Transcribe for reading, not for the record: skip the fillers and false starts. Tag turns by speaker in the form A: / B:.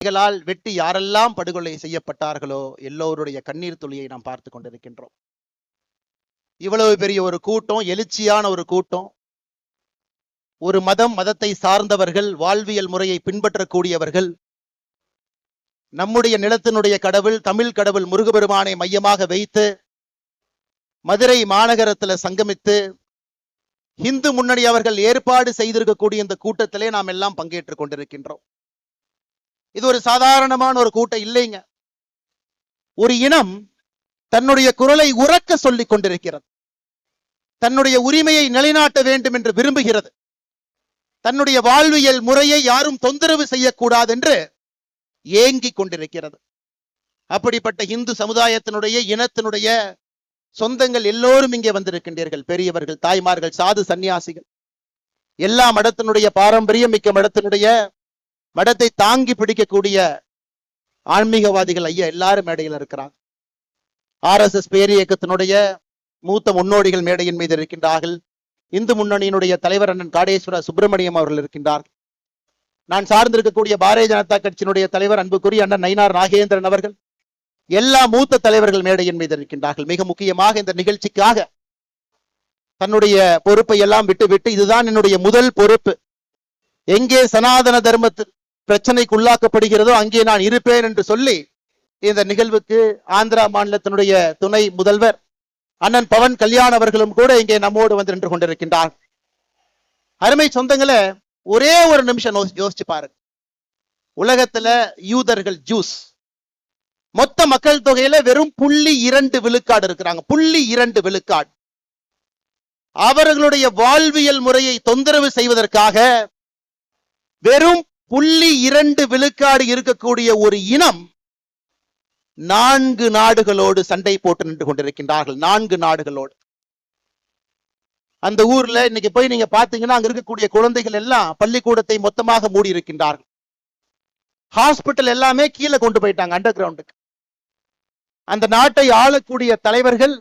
A: வெட்டி யாரெல்லாம் படுகொலை செய்யப்பட்டார்களோ எல்லோருடைய கண்ணீர் துளியை நாம் பார்த்து கொண்டிருக்கின்றோம். இவ்வளவு பெரிய ஒரு கூட்டம், எழுச்சியான ஒரு கூட்டம், ஒரு மதத்தை சார்ந்தவர்கள், வாழ்வியல் முறையை பின்பற்றக்கூடியவர்கள், நம்முடைய நிலத்தினுடைய கடவுள் தமிழ் கடவுள் முருகபெருமானை மையமாக வைத்து மதுரை மாநகரத்தில் சங்கமித்து இந்து முன்னணி அவர்கள் ஏற்பாடு செய்திருக்கக்கூடிய இந்த கூட்டத்திலே நாம் எல்லாம் பங்கேற்றுக் கொண்டிருக்கின்றோம். இது ஒரு சாதாரணமான ஒரு கூட்டம் இல்லைங்க. ஒரு இனம் தன்னுடைய குரலை உரக்க சொல்லிக் கொண்டிருக்கிறது, தன்னுடைய உரிமையை நிலைநாட்ட வேண்டும் என்று விரும்புகிறது, தன்னுடைய வாழ்வியல் முறையை யாரும் தொந்தரவு செய்யக்கூடாது என்று ஏங்கிக் கொண்டிருக்கிறது. அப்படிப்பட்ட இந்து சமுதாயத்தினுடைய இனத்தினுடைய சொந்தங்கள் எல்லோரும் இங்கே வந்திருக்கின்றீர்கள். பெரியவர்கள், தாய்மார்கள், சாது சன்னியாசிகள், எல்லா மடத்தினுடைய பாரம்பரியம் மிக்க மடத்தினுடைய மடத்தை தாங்கி பிடிக்கக்கூடிய ஆன்மீகவாதிகள் ஐயா எல்லாரும் மேடையில் இருக்கிறாங்க. RSS பேரிய இயக்கத்தினுடைய மூத்த முன்னோடிகள் மேடையின் மீது இருக்கின்றார்கள். இந்து முன்னணியினுடைய தலைவர் அண்ணன் காடேஸ்வர சுப்பிரமணியம் அவர்கள் இருக்கின்றார்கள். நான் சார்ந்திருக்கக்கூடிய பாரதிய ஜனதா கட்சியினுடைய தலைவர் அன்புக்குரிய அண்ணன் நயினார் நாகேந்திரன் அவர்கள், எல்லா மூத்த தலைவர்கள் மேடையின் மீது இருக்கின்றார்கள். மிக முக்கியமாக இந்த நிகழ்ச்சிக்காக தன்னுடைய பொறுப்பை எல்லாம் விட்டு இதுதான் என்னுடைய முதல் பொறுப்பு, எங்கே சனாதன தர்மத்தில் பிரச்சனைக்கு உள்ளாக்கப்படுகிறதோ அங்கே நான் இருப்பேன் என்று சொல்லி இந்த நிகழ்வுக்கு ஆந்திரா மாநிலத்தினுடைய துணை முதல்வர் அண்ணன் பவன் கல்யாண் அவர்களும் கூட இங்கே நம்மோடு வந்து நின்று கொண்டிருக்கின்றார். அருமை சொந்தங்களை, ஒரே ஒரு நிமிஷம் யோசிச்சு பாருங்க. உலகத்துல யூதர்கள், ஜூஸ் மொத்த மக்கள் தொகையில வெறும் 0.2 விழுக்காடு இருக்கிறாங்க. 0.2 விழுக்காடு. அவர்களுடைய வாழ்வியல் முறையை தொந்தரவு செய்வதற்காக வெறும் 0.2 விழுக்காடு இருக்கக்கூடிய ஒரு இனம் 4 நாடுகளோடு சண்டை போட்டு நின்று கொண்டிருக்கின்றார்கள். 4 நாடுகளோடு. அந்த ஊர்ல இன்னைக்கு போய் நீங்க பாத்தீங்கன்னா அங்க இருக்கக்கூடிய குழந்தைகள் எல்லாம் பள்ளிக்கூடத்தை மொத்தமாக மூடி இருக்கின்றார்கள். ஹாஸ்பிட்டல் எல்லாமே கீழே கொண்டு போயிட்டாங்க, அண்டர் கிரவுண்டுக்கு. அந்த நாட்டை ஆளக்கூடிய தலைவர்கள்